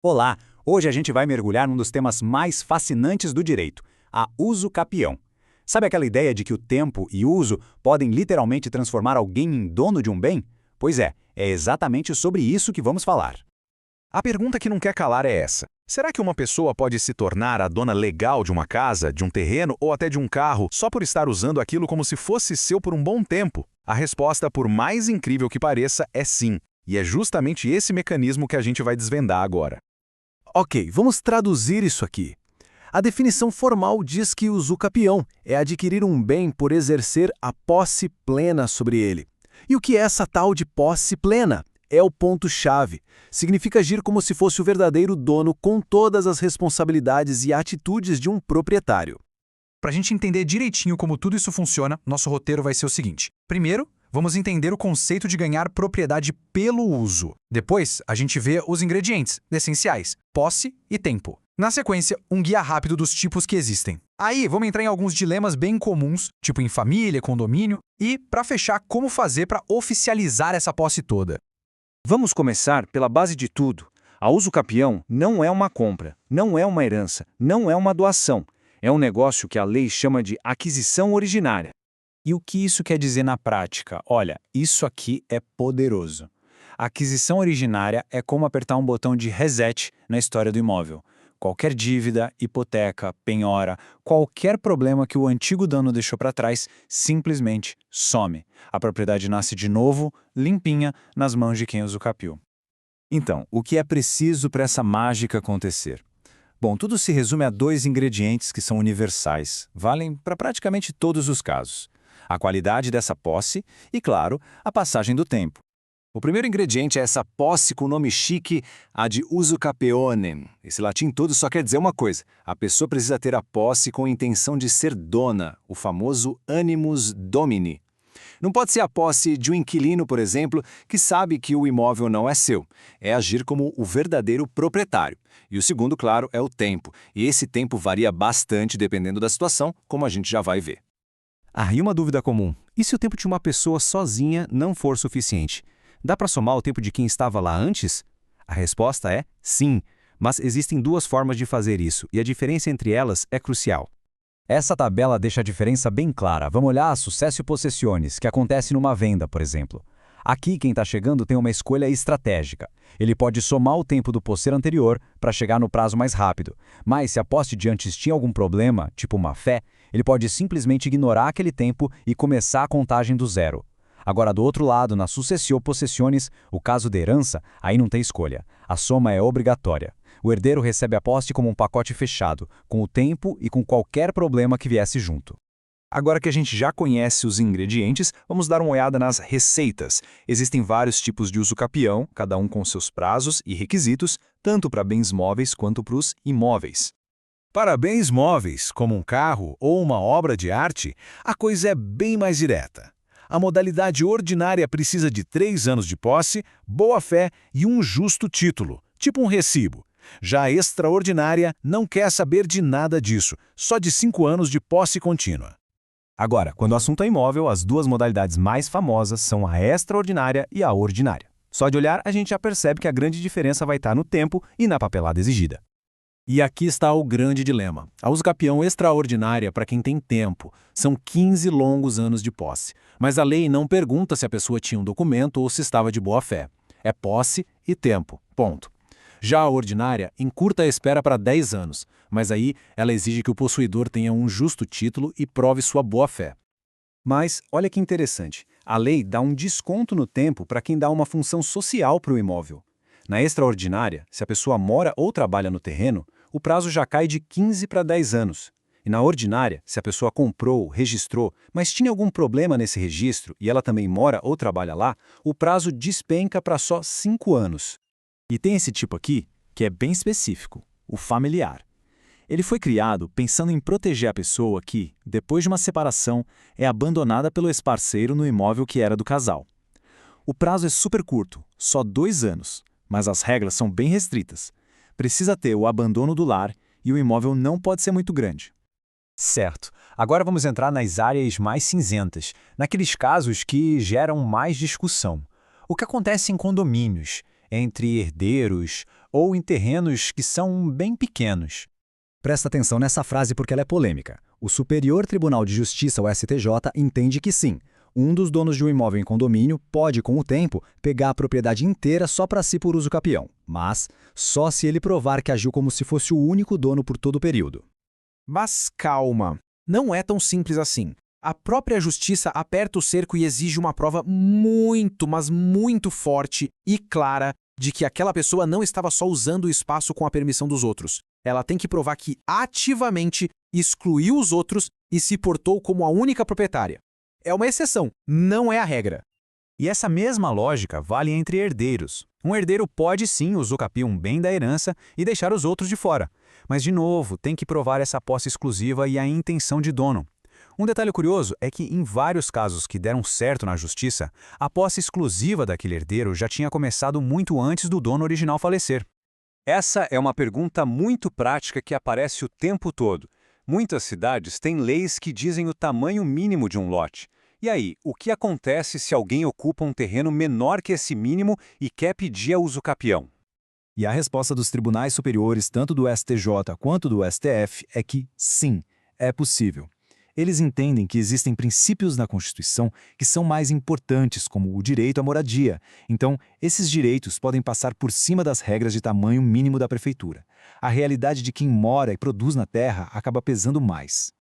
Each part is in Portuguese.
Olá! Hoje a gente vai mergulhar num dos temas mais fascinantes do direito, a uso capião. Sabe aquela ideia de que o tempo e o uso podem literalmente transformar alguém em dono de um bem? Pois é exatamente sobre isso que vamos falar. A pergunta que não quer calar é essa. Será que uma pessoa pode se tornar a dona legal de uma casa, de um terreno ou até de um carro só por estar usando aquilo como se fosse seu por um bom tempo? A resposta, por mais incrível que pareça, é sim. E é justamente esse mecanismo que a gente vai desvendar agora. Ok, vamos traduzir isso aqui. A definição formal diz que usucapião é adquirir um bem por exercer a posse plena sobre ele. E o que é essa tal de posse plena? É o ponto-chave. Significa agir como se fosse o verdadeiro dono com todas as responsabilidades e atitudes de um proprietário. Para a gente entender direitinho como tudo isso funciona, nosso roteiro vai ser o seguinte. Primeiro, vamos entender o conceito de ganhar propriedade pelo uso. Depois, a gente vê os ingredientes essenciais, posse e tempo. Na sequência, um guia rápido dos tipos que existem. Aí, vamos entrar em alguns dilemas bem comuns, tipo em família, condomínio, e, para fechar, como fazer para oficializar essa posse toda. Vamos começar pela base de tudo. A uso capião não é uma compra, não é uma herança, não é uma doação. É um negócio que a lei chama de aquisição originária. E o que isso quer dizer na prática? Olha, isso aqui é poderoso. A aquisição originária é como apertar um botão de reset na história do imóvel. Qualquer dívida, hipoteca, penhora, qualquer problema que o antigo dono deixou para trás, simplesmente some. A propriedade nasce de novo, limpinha, nas mãos de quem usucapiou. Então, o que é preciso para essa mágica acontecer? Bom, tudo se resume a dois ingredientes que são universais, valem para praticamente todos os casos. A qualidade dessa posse e, claro, a passagem do tempo. O primeiro ingrediente é essa posse com nome chique, a de usucapione. Esse latim todo só quer dizer uma coisa: a pessoa precisa ter a posse com a intenção de ser dona, o famoso animus domini. Não pode ser a posse de um inquilino, por exemplo, que sabe que o imóvel não é seu. É agir como o verdadeiro proprietário. E o segundo, claro, é o tempo. E esse tempo varia bastante dependendo da situação, como a gente já vai ver. E uma dúvida comum. E se o tempo de uma pessoa sozinha não for suficiente? Dá para somar o tempo de quem estava lá antes? A resposta é sim, mas existem duas formas de fazer isso, e a diferença entre elas é crucial. Essa tabela deixa a diferença bem clara. Vamos olhar a sucesso possessiones, que acontece numa venda, por exemplo. Aqui, quem está chegando tem uma escolha estratégica. Ele pode somar o tempo do posseiro anterior para chegar no prazo mais rápido. Mas se a posse de antes tinha algum problema, tipo uma fé, ele pode simplesmente ignorar aquele tempo e começar a contagem do zero. Agora, do outro lado, na sucessio possessiones, o caso de herança, aí não tem escolha. A soma é obrigatória. O herdeiro recebe a posse como um pacote fechado, com o tempo e com qualquer problema que viesse junto. Agora que a gente já conhece os ingredientes, vamos dar uma olhada nas receitas. Existem vários tipos de uso capião, cada um com seus prazos e requisitos, tanto para bens móveis quanto para os imóveis. Para bens móveis, como um carro ou uma obra de arte, a coisa é bem mais direta. A modalidade ordinária precisa de 3 anos de posse, boa-fé e um justo título, tipo um recibo. Já a extraordinária não quer saber de nada disso, só de 5 anos de posse contínua. Agora, quando o assunto é imóvel, as duas modalidades mais famosas são a extraordinária e a ordinária. Só de olhar, a gente já percebe que a grande diferença vai estar no tempo e na papelada exigida. E aqui está o grande dilema. A usucapião extraordinária para quem tem tempo. São 15 longos anos de posse. Mas a lei não pergunta se a pessoa tinha um documento ou se estava de boa fé. É posse e tempo. Ponto. Já a ordinária encurta a espera para 10 anos, mas aí ela exige que o possuidor tenha um justo título e prove sua boa-fé. Mas, olha que interessante, a lei dá um desconto no tempo para quem dá uma função social para o imóvel. Na extraordinária, se a pessoa mora ou trabalha no terreno, o prazo já cai de 15 para 10 anos. E na ordinária, se a pessoa comprou, registrou, mas tinha algum problema nesse registro e ela também mora ou trabalha lá, o prazo despenca para só 5 anos. E tem esse tipo aqui, que é bem específico, o familiar. Ele foi criado pensando em proteger a pessoa que, depois de uma separação, é abandonada pelo ex-parceiro no imóvel que era do casal. O prazo é super curto, só 2 anos, mas as regras são bem restritas. Precisa ter o abandono do lar e o imóvel não pode ser muito grande. Certo. Agora vamos entrar nas áreas mais cinzentas, naqueles casos que geram mais discussão. O que acontece em condomínios? entre herdeiros ou em terrenos que são bem pequenos. Presta atenção nessa frase porque ela é polêmica. O Superior Tribunal de Justiça, o STJ, entende que sim, um dos donos de um imóvel em condomínio pode, com o tempo, pegar a propriedade inteira só para si por uso capião, mas só se ele provar que agiu como se fosse o único dono por todo o período. Mas calma, não é tão simples assim. A própria justiça aperta o cerco e exige uma prova muito, mas muito forte e clara de que aquela pessoa não estava só usando o espaço com a permissão dos outros. Ela tem que provar que ativamente excluiu os outros e se portou como a única proprietária. É uma exceção, não é a regra. E essa mesma lógica vale entre herdeiros. Um herdeiro pode sim usucapiar um bem da herança e deixar os outros de fora. Mas, de novo, tem que provar essa posse exclusiva e a intenção de dono. Um detalhe curioso é que, em vários casos que deram certo na justiça, a posse exclusiva daquele herdeiro já tinha começado muito antes do dono original falecer. Essa é uma pergunta muito prática que aparece o tempo todo. Muitas cidades têm leis que dizem o tamanho mínimo de um lote. E aí, o que acontece se alguém ocupa um terreno menor que esse mínimo e quer pedir a usucapião? E a resposta dos tribunais superiores, tanto do STJ quanto do STF, é que sim, é possível. Eles entendem que existem princípios na Constituição que são mais importantes, como o direito à moradia. Então, esses direitos podem passar por cima das regras de tamanho mínimo da prefeitura. A realidade de quem mora e produz na terra acaba pesando mais.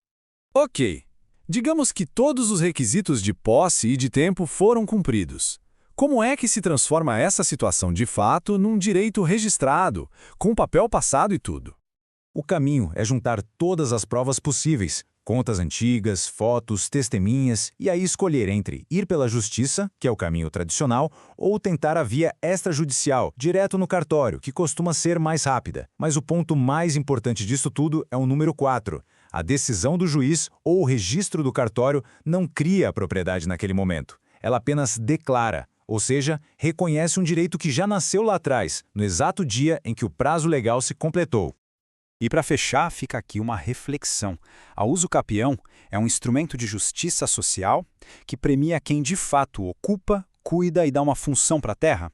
Ok. Digamos que todos os requisitos de posse e de tempo foram cumpridos. Como é que se transforma essa situação de fato num direito registrado, com papel passado e tudo? O caminho é juntar todas as provas possíveis, contas antigas, fotos, testemunhas, e aí escolher entre ir pela justiça, que é o caminho tradicional, ou tentar a via extrajudicial, direto no cartório, que costuma ser mais rápida. Mas o ponto mais importante disso tudo é o número 4. A decisão do juiz ou o registro do cartório não cria a propriedade naquele momento. Ela apenas declara, ou seja, reconhece um direito que já nasceu lá atrás, no exato dia em que o prazo legal se completou. E para fechar, fica aqui uma reflexão. A usucapião é um instrumento de justiça social que premia quem de fato ocupa, cuida e dá uma função para a terra?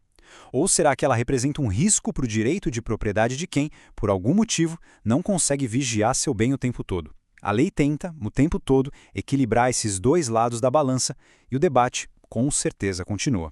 Ou será que ela representa um risco para o direito de propriedade de quem, por algum motivo, não consegue vigiar seu bem o tempo todo? A lei tenta, o tempo todo, equilibrar esses dois lados da balança e o debate, com certeza, continua.